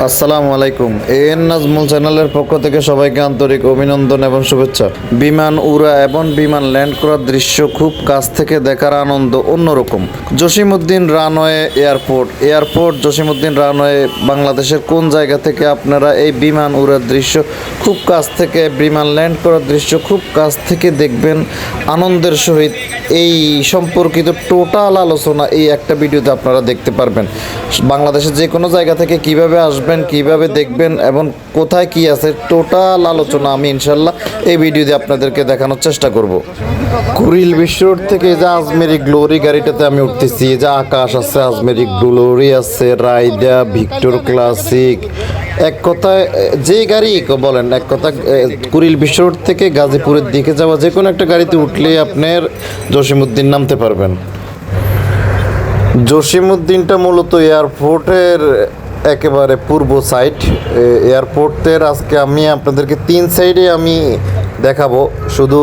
আসসালামু আলাইকুম। এএন নাজমুল চ্যানেলের পক্ষ থেকে সবাইকে আন্তরিক অভিনন্দন এবং শুভেচ্ছা। বিমান উড়া এবং বিমান ল্যান্ড করার দৃশ্য খুব কাছ থেকে দেখার আনন্দ অন্যরকম। Jasimuddin runway airport Jasimuddin runway বাংলাদেশের কোন জায়গা থেকে আপনারা এই বিমান উড়ার দৃশ্য খুব কাছ থেকে, বিমান ল্যান্ড করার দৃশ্য খুব কাছ থেকে দেখবেন আনন্দের সহিত, এই সম্পর্কিত টোটাল আলোচনা এই একটা ভিডিওতে আপনারা দেখতে পারবেন। বাংলাদেশের যে কোনো জায়গা থেকে কিভাবে আসবেন, কিভাবে দেখবেন এবং কোথায় কি আছে টোটাল আলোচনা আমি ইনশাল্লাহ এই ভিডিওতে আপনাদেরকে দেখানোর চেষ্টা করব। কুড়িল বিশ্ব রোড থেকে যে আজমেরি গ্লোরি গাড়িটাতে আমি উঠতেছি, যে আকাশ আছে, আজমেরি গ্লোরি আছে, রাইডা, ভিক্টর ক্লাসিক, এক কথায় যে গাড়ি বলেন, এক কথা কুড়িল বিশ্ব রোড থেকে গাজীপুরের দিকে যাওয়া যে কোনো একটা গাড়িতে উঠলে আপনার জসিমউদ্দিন নামতে পারবেন। জসিমউদ্দিনটা মূলত এয়ারপোর্টের একেবারে পূর্ব সাইড। এয়ারপোর্টের আজকে আমি আপনাদেরকে তিন সাইডে আমি দেখাবো, শুধু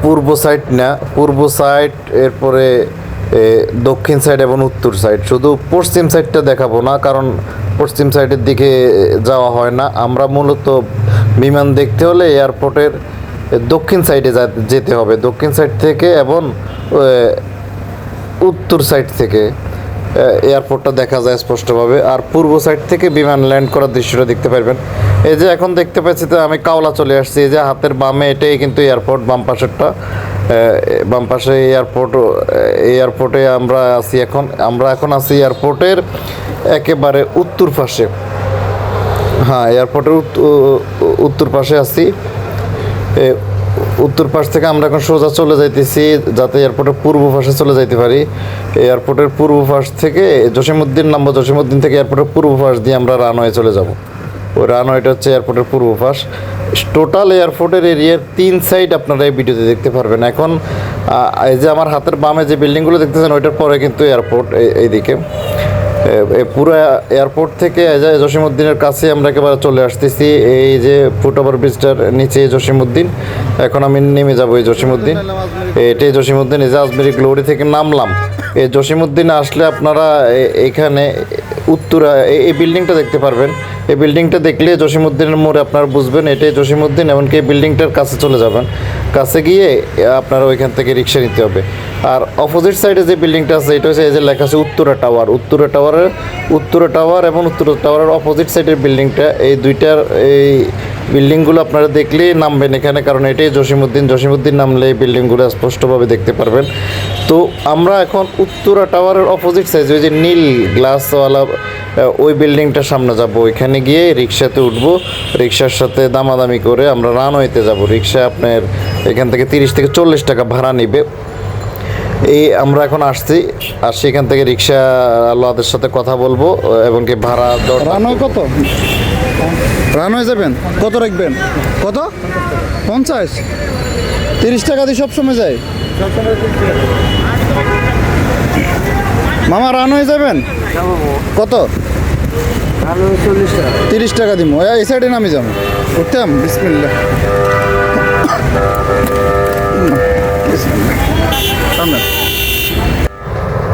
পূর্ব সাইড না, পূর্ব সাইড, এরপরে দক্ষিণ সাইড এবং উত্তর সাইড। শুধু পশ্চিম সাইডটা দেখাবো না, কারণ পশ্চিম সাইডের দিকে যাওয়া হয় না। আমরা মূলত বিমান দেখতে হলে এয়ারপোর্টের দক্ষিণ সাইডে যেতে হবে, দক্ষিণ সাইড থেকে এবং উত্তর সাইড থেকে এয়ারপোর্টটা দেখা যায় স্পষ্টভাবে। আর পূর্ব সাইড থেকে বিমান ল্যান্ড করার দৃশ্যটা দেখতে পারবেন। এই যে এখন দেখতে পাচ্ছি তো আমি কাওলা চলে আসছি, এই যে হাতের বামে এটাই কিন্তু এয়ারপোর্ট, বাম পাশেরটা, বাম পাশে এয়ারপোর্টে আমরা এখন আছি এয়ারপোর্টের একেবারে উত্তর পাশে। হ্যাঁ, এয়ারপোর্টের উত্তর পাশে আছি। উত্তর পাশ থেকে আমরা এখন সোজা চলে যাইতেছি, যাতে এয়ারপোর্টের পূর্ব পাশে চলে যাইতে পারি। এয়ারপোর্টের পূর্ব পাশ থেকে জসিমউদ্দিন নামবো, জসিমউদ্দিন থেকে এয়ারপোর্টের পূর্ব পাশ দিয়ে আমরা রানওয়ে চলে যাব। ওই রানওয়েটা হচ্ছে এয়ারপোর্টের পূর্ব পাশ। টোটাল এয়ারপোর্টের এরিয়ার তিন সাইড আপনারা এই ভিডিওতে দেখতে পারবেন। এখন এই যে আমার হাতের বামে যে বিল্ডিংগুলো দেখতেছেন, ওইটার পরে কিন্তু এয়ারপোর্ট এইদিকে। পুরো এয়ারপোর্ট থেকে জসিমউদ্দিনের কাছে আমরা একেবারে চলে আসতেছি। এই যে ফুটওভার ব্রিজটার নিচে জসিমউদ্দিন, এখন আমি নেমে যাবো এই জসিমউদ্দিন। এটাই জসিমউদ্দিন। এই যে আজমেরি গ্লোরি থেকে নামলাম। এই জসিমউদ্দিন আসলে আপনারা এখানে উত্তরা এই বিল্ডিংটা দেখতে পারবেন। এই বিল্ডিংটা দেখলে জসিমউদ্দিনের মোড়ে আপনারা বুঝবেন এটাই জসিমউদ্দিন, এমনকি এই বিল্ডিংটার কাছে চলে যাবেন। কাছে গিয়ে আপনারা ওইখান থেকে রিক্সা নিতে হবে। আর অপোজিট সাইডে যে বিল্ডিংটা আছে, এটা হচ্ছে এই যে লেখা আছে উত্তরা টাওয়ার এবং উত্তরা টাওয়ারের অপোজিট সাইডের বিল্ডিংটা। এই দুইটার এই বিল্ডিংগুলো আপনারা দেখলেই নামবেন এখানে, কারণ এটাই জসিমউদ্দিন নামলে এই বিল্ডিংগুলো স্পষ্টভাবে দেখতে পারবেন। তো আমরা এখন উত্তরা টাওয়ারের অপোজিট সাইডে ওই যে নীল গ্লাসওয়ালা ওই বিল্ডিংটার সামনে যাব। ওইখানে গিয়ে রিক্সাতে উঠবো, রিক্সার সাথে দামাদামি করে আমরা রানওয়েতে যাব। রিক্সা আপনার এখান থেকে 30 থেকে 40 টাকা ভাড়া নেবে। এই আমরা এখন আসছি এখান থেকে রিক্সা আল্লাহদের সাথে কথা বলবো এবং কি ভাড়া দর। রানওয়ে কত? রানওয়ে যাবেন কত রাখবেন? কত? 50? 30 টাকা দিয়ে সবসময় যায় মামা। রানওয়ে যাবেন কত? 30 টাকা দিব। এই সাইডে নামি যাবো, উঠতাম। বিসমিল্লাহ।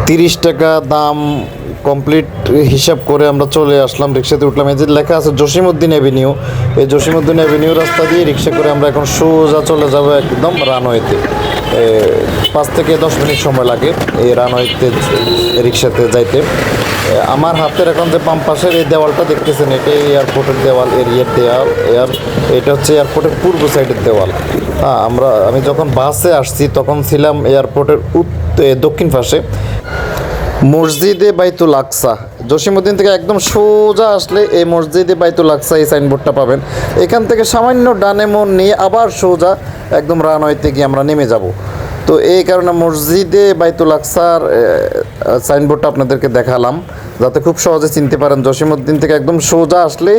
30 টাকা দাম কমপ্লিট হিসাব করে আমরা চলে আসলাম, রিক্সাতে উঠলাম। এই যে লেখা আছে জসিমউদ্দিন অ্যাভিনিউ, এই জসিমউদ্দিন অ্যাভিনিউ রাস্তা দিয়ে রিক্সা করে আমরা এখন সোজা চলে যাব একদম রানওয়েতে। 5 থেকে 10 মিনিট সময় লাগে এই রানওয়েতে রিক্সাতে যাইতে। আমার হাতের এখন যে বাম পাশের এই দেওয়ালটা দেখতেছেন, এটাই এয়ারপোর্টের দেওয়াল, এরিয়ার দেওয়াল। এটা হচ্ছে এয়ারপোর্টের পূর্ব সাইডের দেওয়াল। হ্যাঁ, আমি যখন বাসে আসছি তখন ছিলাম এয়ারপোর্টের দক্ষিণ পাশে মসজিদে বাইতুল আকসা। জসিমউদ্দিন থেকে একদম সোজা আসলে এই মসজিদে বাইতুল আকসা এই সাইনবোর্ডটা পাবেন। এখান থেকে সামান্য ডানে মোড় নিয়ে আবার সোজা একদম রানওয়েতে গিয়ে আমরা নেমে যাব। তো এই কারণে মসজিদে বাইতুল আকসার সাইনবোর্ডটা আপনাদেরকে দেখালাম, যাতে খুব সহজে চিনতে পারেন। জসিমউদ্দিন থেকে একদম সোজা আসলে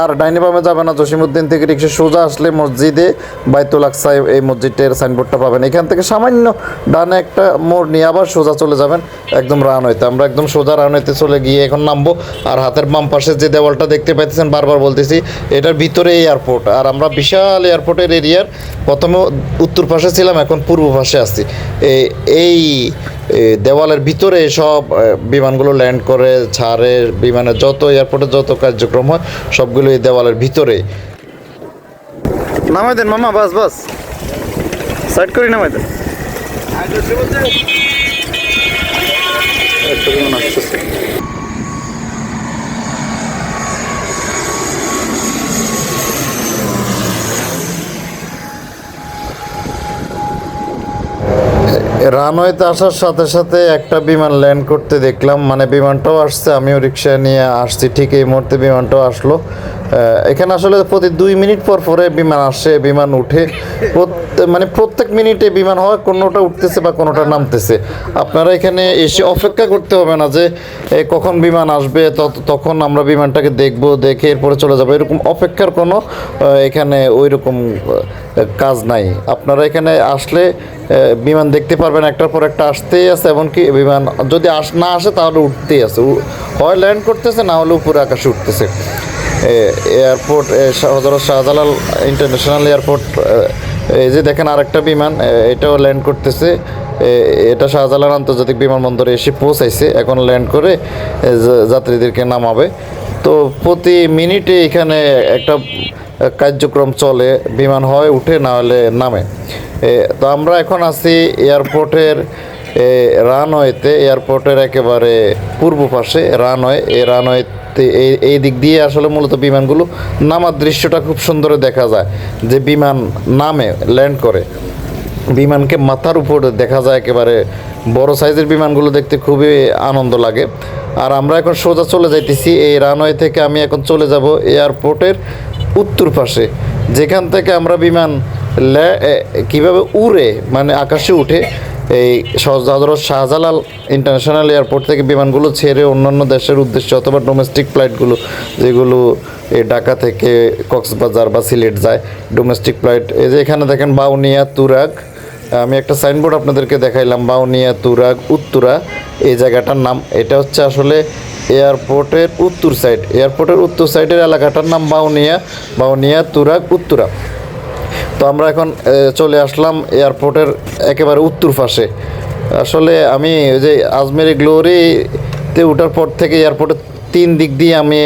আর ডাইনে বামে যাবে না, জসিমউদ্দিন থেকে রিক্সা সোজা আসলে মসজিদে বাইতুল আকসা এই মসজিদের সাইনবোর্ডটা পাবেন। এখান থেকে সামান্য ডানে একটা মোড় নিয়ে আবার সোজা চলে যাবেন একদম রানওয়েতে। আমরা একদম সোজা রানওয়েতে চলে গিয়ে এখন নামবো। আর হাতের বাম পাশে যে দেওয়ালটা দেখতে পাইতেছেন, বারবার বলতেছি, এটার ভিতরে এয়ারপোর্ট। আর আমরা বিশাল এয়ারপোর্টের এরিয়ার প্রথমে উত্তর পাশে ছিলাম, এখন পূর্ব পাশে আসছি। এই দেওয়ালের ভিতরে সব বিমানগুলো ল্যান্ড করে, ছাড়ে, বিমানের যত এয়ারপোর্টে যত কার্যক্রম হয় সবগুলো এই দেওয়ালের ভিতরে। নামাই দেন মামা, বাস বাস সাইড করি, নামাই দেন। একটা বিমান আসতেছে। রানওয়েতে আসার সাথে সাথে একটা বিমান ল্যান্ড করতে দেখলাম, মানে বিমানটাও আসছে, আমিও রিক্সা নিয়ে আসছি, ঠিক এই মুহূর্তে বিমানটাও আসলো। এখানে আসলে প্রতি 2 মিনিট পর পরে বিমান আসে, বিমান উঠে, মানে প্রত্যেক মিনিটে বিমান হয়, কোনোটা উঠতেছে বা কোনোটা নামতেছে। আপনারা এখানে এসে অপেক্ষা করতে হবে না যে কখন বিমান আসবে তখন আমরা বিমানটাকে দেখব, দেখে এরপরে চলে যাবো, এরকম অপেক্ষার কোনো এখানে ওই রকম কাজ নাই। আপনারা এখানে আসলে বিমান দেখতে পারবেন, একটার পর একটা আসতেই আছে, এমনকি বিমান যদি না আসে তাহলে উঠতেই আছে, হয় ল্যান্ড করতেছে, না হলে উপরে আকাশে উঠতেছে। Airport Hazrat Shahjalal international airport, এই যে দেখেন আরেকটা বিমান, এটাও ল্যান্ড করতেছে। এটা শাহজালাল আন্তর্জাতিক বিমানবন্দরে এসে পৌঁছাইছে, এখন ল্যান্ড করে যাত্রীদেরকে নামাবে। তো প্রতি মিনিটে এখানে একটা কার্যক্রম চলে, বিমান হয় উঠে, না হলে নামে। তো আমরা এখন আছি এয়ারপোর্টের রানওয়েতে, এয়ারপোর্টের একেবারে পূর্ব পাশে রানওয়ে। এই রানওয়েতে এই দিক দিয়ে আসলে মূলত বিমানগুলো নামার দৃশ্যটা খুব সুন্দর দেখা যায়, যে বিমান নামে, ল্যান্ড করে, বিমানকে মাথার উপরে দেখা যায়, একেবারে বড় সাইজের বিমানগুলো দেখতে খুবই আনন্দ লাগে। আর আমরা এখন সোজা চলে যাইতেছি এই রানওয়ে থেকে, আমি এখন চলে যাব এয়ারপোর্টের উত্তর পাশে, যেখান থেকে আমরা বিমান কীভাবে উড়ে, মানে আকাশে উঠে এই হযরত শাহজালাল ইন্টারন্যাশনাল এয়ারপোর্ট থেকে বিমানগুলো ছেড়ে অন্যান্য দেশের উদ্দেশ্যে অথবা ডোমেস্টিক ফ্লাইটগুলো যেগুলো এই ঢাকা থেকে কক্সবাজার বা সিলেট যায়, ডোমেস্টিক ফ্লাইট। এই যে এখানে দেখেন বাউনিয়া তুরাগ, আমি একটা সাইনবোর্ড আপনাদেরকে দেখাইলাম, বাউনিয়া তুরাগ উত্তরা এই জায়গাটার নাম। এটা হচ্ছে আসলে এয়ারপোর্টের উত্তর সাইড, এয়ারপোর্টের উত্তর সাইডের এলাকাটার নাম বাউনিয়া তুরাগ উত্তরা। তো আমরা এখন চলে আসলাম এয়ারপোর্টের একেবারে উত্তর পাশে। আসলে আমি ওই যে আজমেরি গ্লোরিতে ওঠার পর থেকে এয়ারপোর্টের 3 দিক দিয়ে আমি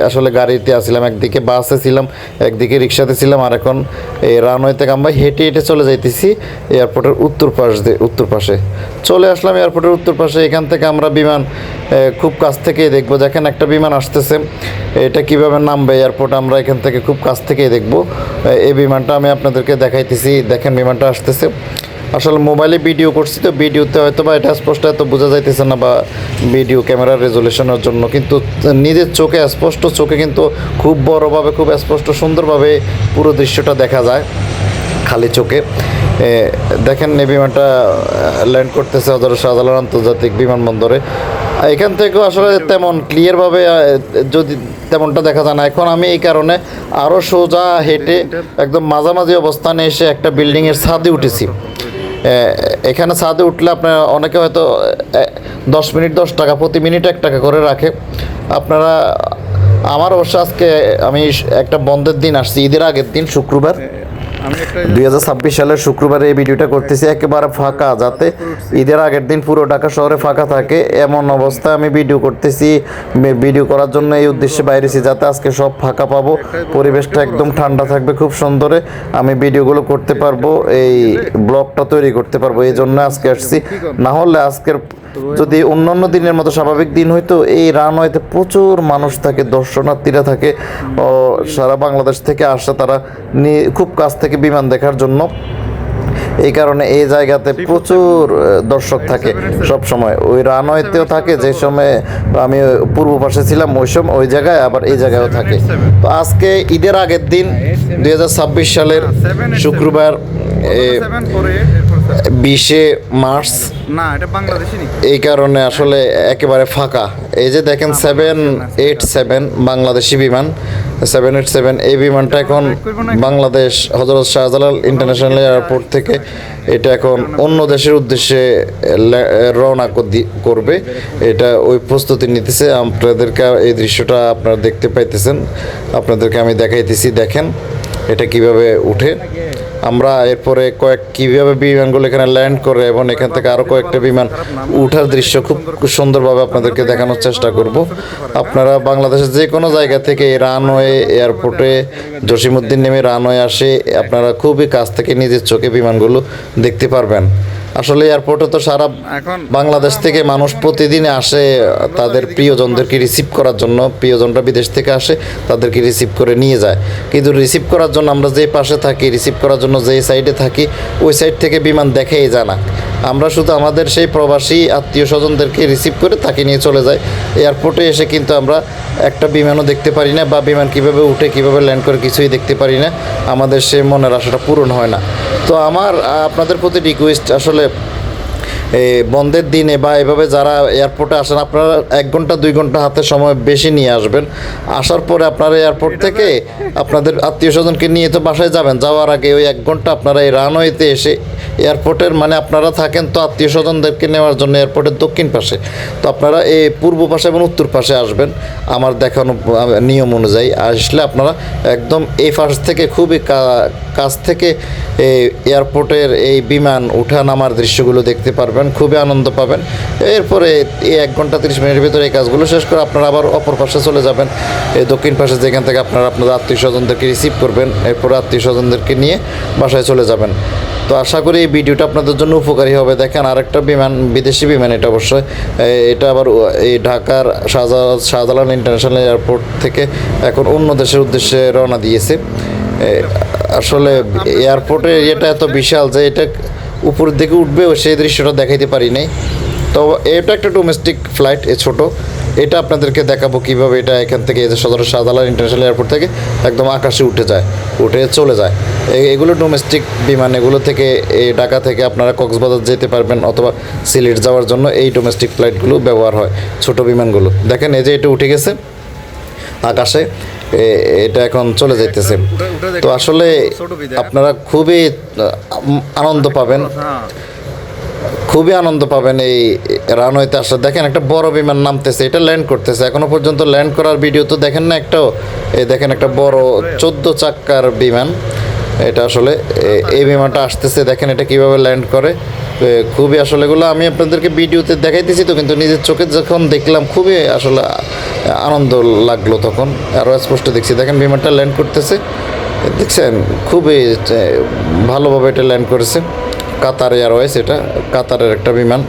আসলে গাড়িতে আসছিলাম, একদিকে বাসে ছিলাম, একদিকে রিক্সাতে ছিলাম, আর এখন এই রানওয়ে থেকে আমরা হেঁটে হেঁটে চলে যাইতেছি এয়ারপোর্টের উত্তর পাশে চলে আসলাম। এয়ারপোর্টের উত্তর পাশে এখান থেকে আমরা বিমান খুব কাছ থেকেই দেখবো, দেখেন একটা বিমান আসতেছে, এটা কিভাবে নামবে এয়ারপোর্ট আমরা এখান থেকে খুব কাছ থেকেই দেখবো। এই বিমানটা আমি আপনাদেরকে দেখাইতেছি, দেখেন বিমানটা আসতেছে। আসলে মোবাইলে ভিডিও করছি, তো ভিডিওতে হয়তো বা এটা স্পষ্ট এত বোঝা যাইতেছে না, বা ভিডিও ক্যামেরার রেজুলেশনের জন্য, কিন্তু নিজের চোখে স্পষ্ট, চোখে কিন্তু খুব বড়োভাবে, খুব স্পষ্ট সুন্দরভাবে পুরো দৃশ্যটা দেখা যায় খালি চোখে। দেখেন এই বিমানটা ল্যান্ড করতেছে হযরত শাহজালাল আন্তর্জাতিক বিমানবন্দরে। এখান থেকেও আসলে তেমন ক্লিয়ারভাবে যদি তেমনটা দেখা যায় না। এখন আমি এই কারণে আরও সোজা হেঁটে একদম মাঝামাঝি অবস্থানে এসে একটা বিল্ডিংয়ের ছাদে উঠেছি। এখানে ছাদে উঠলে আপনার অনেকে হয়তো 10 মিনিট 10 টাকা, প্রতি মিনিট 1 টাকা করে রাখে। আপনারা, আমার অবশ্য আজকে আমি একটা বন্ধের দিন আসছি, ঈদের আগের দিন, শুক্রবার, 2026 সালের শুক্রবারে এই ভিডিওটা করতেছি, একেবারে ফাঁকা, যাতে ঈদের আগের দিন পুরো ঢাকা শহরে ফাঁকা থাকে এমন অবস্থায় আমি ভিডিও করতেছি। ভিডিও করার জন্য এই উদ্দেশ্যে বাইরেছি, যাতে আজকে সব ফাঁকা পাবো, পরিবেশটা একদম ঠান্ডা থাকবে, খুব সুন্দরে আমি ভিডিওগুলো করতে পারবো, এই ব্লগটা তৈরি করতে পারবো, এই জন্য আজকে আসছি। না হলে আজকের যদি অন্যান্য দিনের মতো স্বাভাবিক দিন হইতো, এই রানওয়েতে প্রচুর মানুষ থাকে, দর্শনার্থীরা থাকে, ও সারা বাংলাদেশ থেকে আসে তারা খুব কাছ থেকে বিমান দেখার জন্য। এই কারণে এই জায়গাতে প্রচুর দর্শক থাকে সব সময়, ওই রানওয়েতেও থাকে, যে সময় আমি পূর্ব পাশে ছিলাম ওই জায়গায়, আবার এই জায়গায়ও থাকে। তো আজকে ঈদের আগের দিন 2026 সালের শুক্রবার 20 মার্চ, না এটা বাংলাদেশি নি, এই কারণে আসলে একেবারে ফাঁকা। এই যে দেখেন 787 বাংলাদেশি বিমান, 787 এই বিমানটা এখন বাংলাদেশ হযরত শাহজালাল ইন্টারন্যাশনাল এয়ারপোর্ট থেকে এটা এখন অন্য দেশের উদ্দেশ্যে রওনা করবে, এটা ওই প্রস্তুতি নিতেছে। আপনাদেরকে এই দৃশ্যটা আপনারা দেখতে পাইতেছেন, আপনাদেরকে আমি দেখাইতেছি, দেখেন এটা কিভাবে উঠে। আমরা এরপরে কীভাবে বিমানগুলো এখানে ল্যান্ড করে এবং এখান থেকে আরও কয়েকটা বিমান উঠার দৃশ্য খুব সুন্দরভাবে আপনাদেরকে দেখানোর চেষ্টা করব। আপনারা বাংলাদেশের যে কোনো জায়গা থেকে এই রানওয়ে এয়ারপোর্টে জসিমউদ্দিন নেমে রানওয়ে আসে আপনারা খুবই কাছ থেকে নিজের চোখে বিমানগুলো দেখতে পারবেন। আসলে এয়ারপোর্টে তো সারা বাংলাদেশ থেকে মানুষ প্রতিদিন আসে তাদের প্রিয়জনদেরকে রিসিভ করার জন্য। প্রিয়জনরা বিদেশ থেকে আসে, তাদেরকে রিসিভ করে নিয়ে যায়। কিন্তু রিসিভ করার জন্য আমরা যে পাশে থাকি, রিসিভ করার জন্য যে সাইডে থাকি, ওই সাইড থেকে বিমান দেখেই যায় না। আমরা শুধু আমাদের সেই প্রবাসী আত্মীয় স্বজনদেরকে রিসিভ করে তাকে নিয়ে চলে যাই। এয়ারপোর্টে এসে কিন্তু আমরা একটা বিমানও দেখতে পারি না, বা বিমান কীভাবে উঠে কীভাবে ল্যান্ড করে কিছুই দেখতে পারি না। আমাদের সে মনের আশাটা পূরণ হয় না। তো আমার আপনাদের প্রতি রিকোয়েস্ট, আসলে বন্ধের দিনে বা এভাবে যারা এয়ারপোর্টে আসেন আপনারা 1 ঘন্টা 2 ঘন্টা হাতে সময় বেশি নিয়ে আসবেন। আসার পরে আপনারা এয়ারপোর্ট থেকে আপনাদের আত্মীয় স্বজনকে নিয়ে তো বাসায় যাবেন, যাওয়ার আগে ওই 1 ঘন্টা আপনারা এই রানওয়েতে এসে এয়ারপোর্টের আপনারা থাকেন তো আত্মীয় স্বজনদেরকে নেওয়ার জন্য এয়ারপোর্টের দক্ষিণ পাশে, তো আপনারা এই পূর্ব পাশে এবং উত্তর পাশে আসবেন আমার দেখানো নিয়ম অনুযায়ী। আসলে আপনারা একদম এই পাশ থেকে খুবই কাছ থেকে এয়ারপোর্টের এই বিমান ওঠা নামার দৃশ্যগুলো দেখতে পারবেন, খুবই আনন্দ পাবেন। এরপরে এই 1 ঘন্টা 30 মিনিটের ভিতরে এই কাজগুলো শেষ করে আপনারা আবার অপর পাশে চলে যাবেন, এই দক্ষিণ পাশে, যেখান থেকে আপনারা আপনাদের আত্মীয় স্বজনদেরকে রিসিভ করবেন। এরপরে আত্মীয় স্বজনদেরকে নিয়ে বাসায় চলে যাবেন। তো আশা করি এই ভিডিওটা আপনাদের জন্য উপকারী হবে। দেখেন আরেকটা বিমান, বিদেশি বিমান এটা অবশ্যই, এটা আবার এই ঢাকার শাহজালাল ইন্টারন্যাশনাল এয়ারপোর্ট থেকে এখন অন্য দেশের উদ্দেশ্যে রওনা দিয়েছে। আসলে এয়ারপোর্টের এরিয়াটা এত বিশাল যে এটা উপরের দিকে উঠবেও সেই দৃশ্যটা দেখাইতে পারি নাই। তো এটা একটা ডোমেস্টিক ফ্লাইট, ছোট, এটা আপনাদেরকে দেখাবো কীভাবে এটা এখান থেকে এই যে শাহজালাল ইন্টারন্যাশনাল এয়ারপোর্ট থেকে একদম আকাশে উঠে চলে যায়। এগুলো ডোমেস্টিক বিমান, এগুলো থেকে এই ঢাকা থেকে আপনারা কক্সবাজার যেতে পারবেন অথবা সিলেট যাওয়ার জন্য এই ডোমেস্টিক ফ্লাইটগুলো ব্যবহার হয়, ছোট বিমানগুলো। দেখেন এই যে এটা উঠে গেছে আকাশে, এটা এখন চলে যাইতেছে। তো আসলে আপনারা খুবই আনন্দ পাবেন এই রানওয়েতে আসলে। দেখেন একটা বড় বিমান নামতেছে, এটা ল্যান্ড করতেছে। এখনো পর্যন্ত ল্যান্ড করার ভিডিও তো দেখেন না একটাও। এই দেখেন একটা বড় 14 চাক্কার বিমান, এটা আসলে এই বিমানটা আসতেছে। দেখেন এটা কিভাবে ল্যান্ড করে, খুবই আসলে এগুলো আমি আপনাদেরকে ভিডিওতে দেখাইতেছি তো, কিন্তু নিজের চোখে যখন দেখলাম খুবই আসলে আনন্দ লাগলো, তখন আরও স্পষ্ট দেখছি। দেখেন বিমানটা ল্যান্ড করতেছে, দেখছেন খুবই ভালোভাবে এটা ল্যান্ড করেছে। কাতার এয়ারওয়েজ, এটা কাতারের একটা বিমান।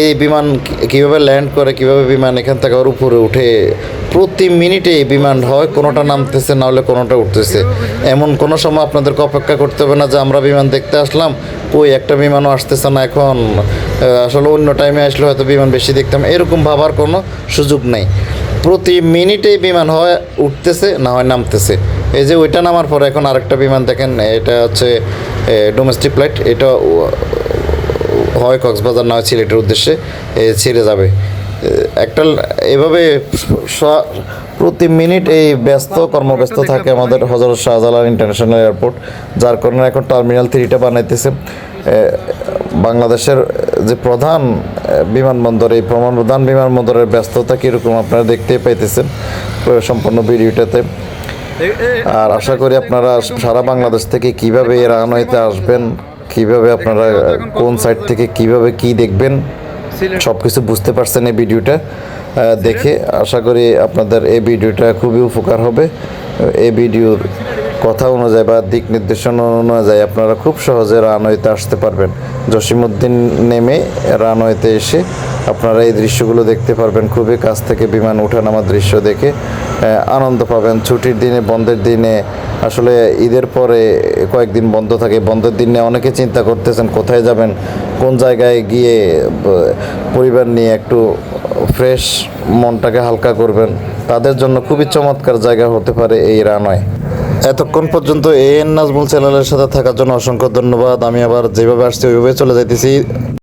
এই বিমান কীভাবে ল্যান্ড করে, কীভাবে বিমান এখান থেকে আবার উপরে উঠে, প্রতি মিনিটে এই বিমান হয় কোনোটা নামতেছে না হলে কোনোটা উঠতেছে। এমন কোনো সময় আপনাদেরকে অপেক্ষা করতে হবে না যে আমরা বিমান দেখতে আসলাম, কই একটা বিমানও আসতেছে না, এখন আসলে অন্য টাইমে আসলে হয়তো বিমান বেশি দেখতাম, এরকম ভাবার কোনো সুযোগ নেই। প্রতি মিনিটেই বিমান হয় উঠতেছে না হয় নামতেছে। এই যে ওইটা নামার পরে এখন আরেকটা বিমান দেখেন, এটা হচ্ছে ডোমেস্টিক ফ্লাইট, এটা হয় কক্সবাজার না হয় সিলেটের উদ্দেশ্যে ছেড়ে যাবে। একটা এভাবে প্রতি মিনিট এই কর্মব্যস্ত থাকে আমাদের হযরত শাহজালাল ইন্টারন্যাশনাল এয়ারপোর্ট, যার কারণে এখন টার্মিনাল 3টা বানাইতেছে। বাংলাদেশের যে প্রধান বিমানবন্দর, এই প্রধান বিমানবন্দরের ব্যস্ততা কীরকম আপনারা দেখতেই পাইতেছেন সম্পূর্ণ ভিডিওটাতে। আর আশা করি আপনারা সারা বাংলাদেশ থেকে কীভাবে এই রানওয়েতে আসবেন, কীভাবে আপনারা কোন সাইড থেকে কীভাবে কী দেখবেন সব কিছু বুঝতে পারছেন এই ভিডিওটা দেখে। আশা করি আপনাদের এই ভিডিওটা খুবই উপকার হবে। এই ভিডিওর কথা অনুযায়ী বা দিক নির্দেশনা অনুযায়ী আপনারা খুব সহজে রানওয়েতে আসতে পারবেন। জসিমউদ্দিন নেমে রানওয়েতে এসে আপনারা এই দৃশ্যগুলো দেখতে পারবেন, খুবই কাছ থেকে বিমান ওঠানামার দৃশ্য দেখে আনন্দ পাবেন। ছুটির দিনে, বন্ধের দিনে, আসলে ঈদের পরে কয়েকদিন বন্ধ থাকে, বন্ধের দিনে অনেকে চিন্তা করতেছেন কোথায় যাবেন, কোন জায়গায় গিয়ে পরিবার নিয়ে একটু ফ্রেশ মনটাকে হালকা করবেন, তাদের জন্য খুবই চমৎকার জায়গা হতে পারে এই রানওয়ে। এতক্ষণ পর্যন্ত AN নাজমুল চ্যানেলের সাথে থাকার জন্য অসংখ্য ধন্যবাদ। আমি আবার যেভাবে আসছি ওইভাবে চলে যাইতেছি।